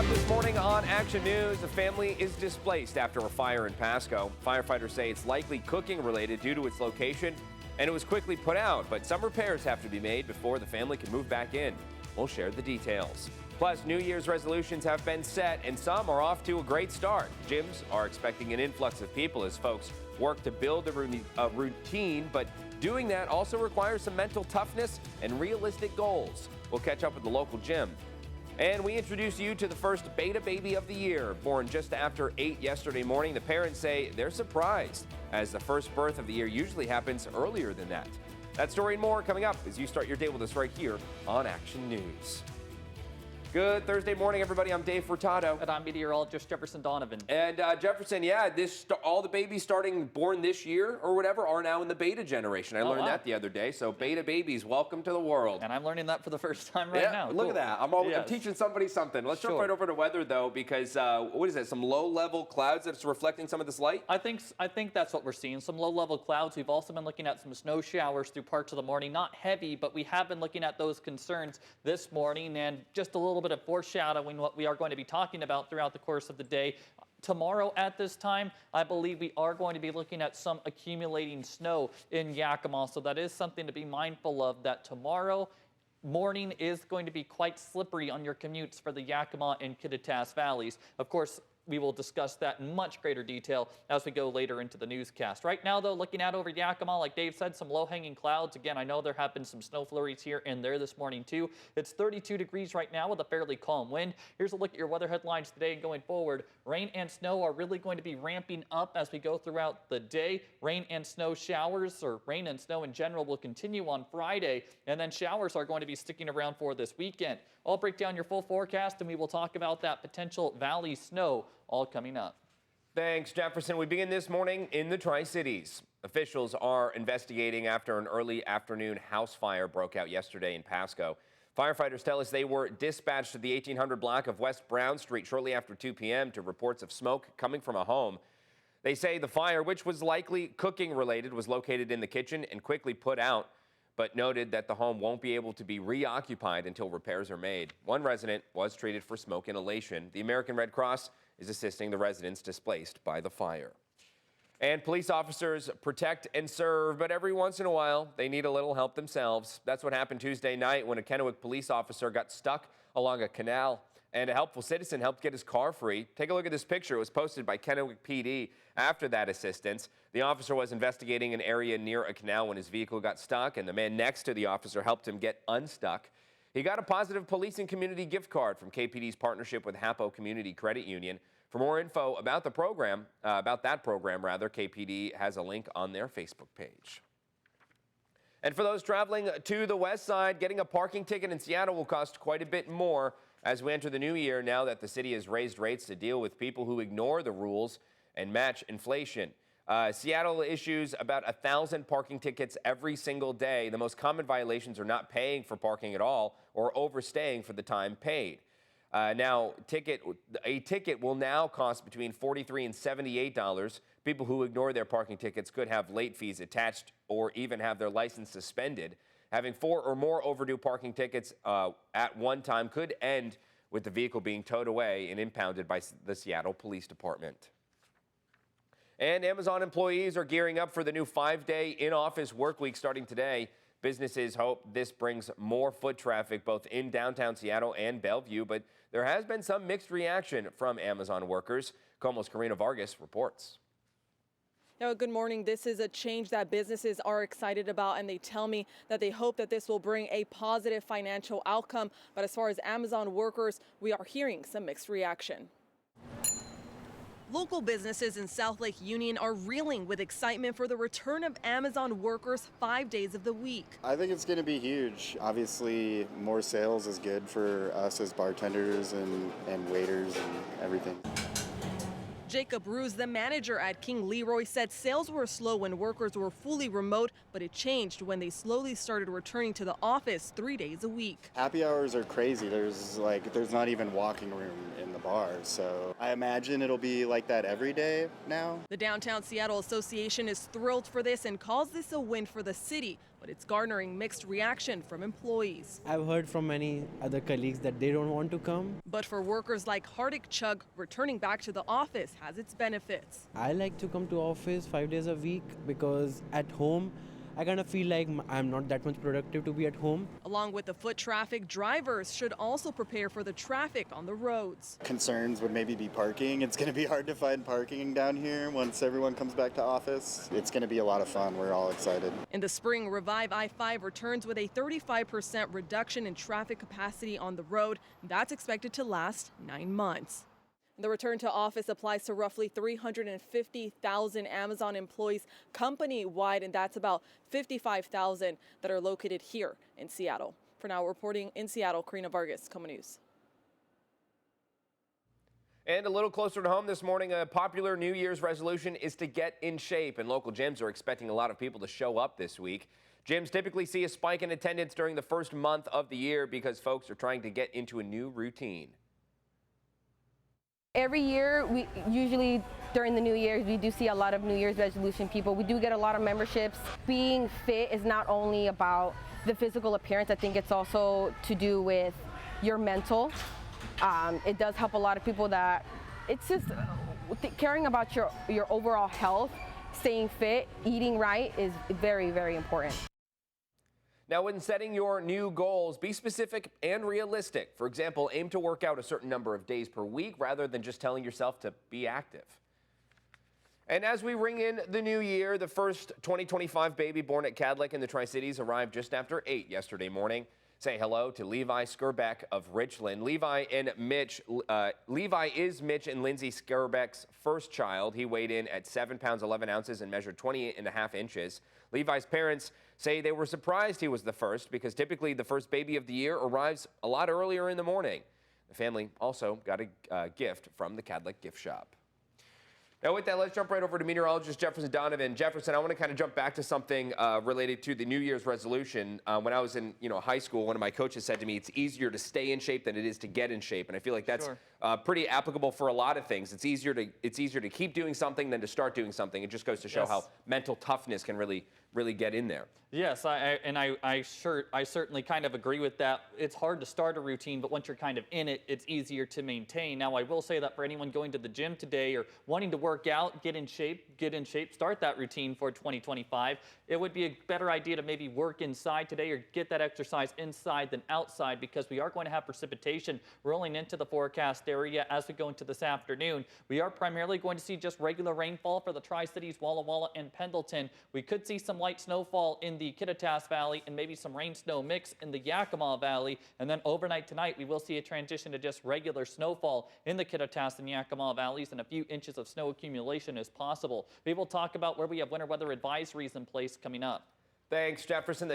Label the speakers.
Speaker 1: up this morning on Action News, a family is displaced after a fire in Pasco. Firefighters say it's likely cooking related due to its location, and it was quickly put out, but some repairs have to be made before the family can move back in. We'll share the details. Plus, New Year's resolutions have been set, and some are off to a great start. Gyms are expecting an influx of people as folks work to build a routine, but doing that also requires some mental toughness and realistic goals. We'll catch up with the local gym. And we introduce you to the first beta baby of the year, born just after 8 yesterday morning. The parents say they're surprised, as the first birth of the year usually happens earlier than that. That story and more coming up as you start your day with us right here on Action News. Good Thursday morning, everybody. I'm Dave Furtado.
Speaker 2: And I'm meteorologist Jefferson Donovan.
Speaker 1: And Jefferson, yeah, all the babies born this year or whatever are now in the beta generation. I learned that the other day. So beta babies, welcome to the world.
Speaker 2: And I'm learning that for the first time now.
Speaker 1: Look at that. I'm teaching somebody something. Let's jump right over to weather, though, because what is it? Some low-level clouds that's reflecting some of this light?
Speaker 2: I think that's what we're seeing. Some low-level clouds. We've also been looking at some snow showers through parts of the morning. Not heavy, but we have been looking at those concerns this morning, and just a little bit of foreshadowing what we are going to be talking about throughout the course of the day. Tomorrow at this time, I believe we are going to be looking at some accumulating snow in Yakima, so that is something to be mindful of, that tomorrow morning is going to be quite slippery on your commutes for the Yakima and Kittitas valleys. Of course, we will discuss that in much greater detail as we go later into the newscast. Right now, though, looking out over Yakima, like Dave said, some low-hanging clouds. Again, I know there have been some snow flurries here and there this morning, too. It's 32 degrees right now with a fairly calm wind. Here's a look at your weather headlines today and going forward. Rain and snow are really going to be ramping up as we go throughout the day. Rain and snow showers, or rain and snow in general, will continue on Friday, and then showers are going to be sticking around for this weekend. I'll break down your full forecast, and we will talk about that potential valley snow all coming up.
Speaker 1: Thanks, Jefferson. We begin this morning in the Tri-Cities. Officials are investigating after an early afternoon house fire broke out yesterday in Pasco. Firefighters tell us they were dispatched to the 1800 block of West Brown Street shortly after 2 p.m. to reports of smoke coming from a home. They say the fire, which was likely cooking related, was located in the kitchen and quickly put out, but noted that the home won't be able to be reoccupied until repairs are made. One resident was treated for smoke inhalation. The American Red Cross is assisting the residents displaced by the fire. And police officers protect and serve, but every once in a while, they need a little help themselves. That's what happened Tuesday night when a Kennewick police officer got stuck along a canal, and a helpful citizen helped get his car free. Take a look at this picture. It was posted by Kennewick PD. After that assistance, the officer was investigating an area near a canal when his vehicle got stuck, and the man next to the officer helped him get unstuck. He got a positive police and community gift card from KPD's partnership with Hapo Community Credit Union. For more info about the program, KPD has a link on their Facebook page. And for those traveling to the west side, getting a parking ticket in Seattle will cost quite a bit more as we enter the new year, now that the city has raised rates to deal with people who ignore the rules and match inflation. Seattle issues about 1,000 parking tickets every single day. The most common violations are not paying for parking at all or overstaying for the time paid. A ticket will now cost between $43 and $78. People who ignore their parking tickets could have late fees attached or even have their license suspended. Having 4 or more overdue parking tickets at one time could end with the vehicle being towed away and impounded by the Seattle Police Department. And Amazon employees are gearing up for the new 5-day in-office work week starting today. Businesses hope this brings more foot traffic both in downtown Seattle and Bellevue, but there has been some mixed reaction from Amazon workers. Como's Karina Vargas reports.
Speaker 3: Good morning. This is a change that businesses are excited about, and they tell me that they hope that this will bring a positive financial outcome. But as far as Amazon workers, we are hearing some mixed reaction. Local businesses in South Lake Union are reeling with excitement for the return of Amazon workers 5 days of the week.
Speaker 4: I think it's going to be huge. Obviously, more sales is good for us as bartenders and waiters and everything.
Speaker 3: Jacob Ruse, the manager at King Leroy, said sales were slow when workers were fully remote, but it changed when they slowly started returning to the office 3 days a week.
Speaker 4: Happy hours are crazy. There's not even walking room in the bars, so I imagine it'll be like that every day now.
Speaker 3: The Downtown Seattle Association is thrilled for this and calls this a win for the city, but it's garnering mixed reaction from employees.
Speaker 5: I've heard from many other colleagues that they don't want to come.
Speaker 3: But for workers like Hardik Chug, returning back to the office has its benefits.
Speaker 5: I like to come to office 5 days a week because at home, I kind of feel like I'm not that much productive to be at home.
Speaker 3: Along with the foot traffic, drivers should also prepare for the traffic on the roads.
Speaker 4: Concerns would maybe be parking. It's going to be hard to find parking down here once everyone comes back to office. It's going to be a lot of fun. We're all excited.
Speaker 3: In the spring, Revive I-5 returns with a 35% reduction in traffic capacity on the road. That's expected to last 9 months. The return to office applies to roughly 350,000 Amazon employees company-wide, and that's about 55,000 that are located here in Seattle. For now, reporting in Seattle, Karina Vargas, KOMO News.
Speaker 1: And a little closer to home this morning, a popular New Year's resolution is to get in shape, and local gyms are expecting a lot of people to show up this week. Gyms typically see a spike in attendance during the first month of the year because folks are trying to get into a new routine.
Speaker 6: Every year, we usually during the New Year's, we do see a lot of New Year's resolution people. We do get a lot of memberships. Being fit is not only about the physical appearance. I think it's also to do with your mental. It does help a lot of people that it's just caring about your overall health, staying fit, eating right is very, very important.
Speaker 1: Now, when setting your new goals, be specific and realistic. For example, aim to work out a certain number of days per week rather than just telling yourself to be active. And as we ring in the new year, the first 2025 baby born at Kadlec in the Tri-Cities arrived just after 8 yesterday morning. Say hello to Levi Skurbeck of Richland. Levi is Mitch and Lindsay Skurbeck's first child. He weighed in at 7 pounds 11 ounces and measured 28.5 inches. Levi's parents say they were surprised he was the first because typically the first baby of the year arrives a lot earlier in the morning. The family also got a gift from the Kadlec gift shop. Now with that, let's jump right over to meteorologist Jefferson Donovan. Jefferson, I want to kind of jump back to something related to the New Year's resolution. When I was in high school, one of my coaches said to me, it's easier to stay in shape than it is to get in shape. And I feel like that's pretty applicable for a lot of things. It's easier to keep doing something than to start doing something. It just goes to show how mental toughness can really get in there.
Speaker 2: Yes, I certainly kind of agree with that. It's hard to start a routine, but once you're kind of in it, it's easier to maintain. Now, I will say that for anyone going to the gym today or wanting to work out, get in shape, start that routine for 2025, it would be a better idea to maybe work inside today or get that exercise inside than outside because we are going to have precipitation rolling into the forecast area as we go into this afternoon. We are primarily going to see just regular rainfall for the Tri-Cities, Walla Walla, and Pendleton. We could see some light snowfall in the Kittitas Valley and maybe some rain-snow mix in the Yakima Valley. And then overnight tonight, we will see a transition to just regular snowfall in the Kittitas and Yakima Valleys, and a few inches of snow accumulation is possible. We will talk about where we have winter weather advisories in place coming up.
Speaker 1: Thanks, Jefferson.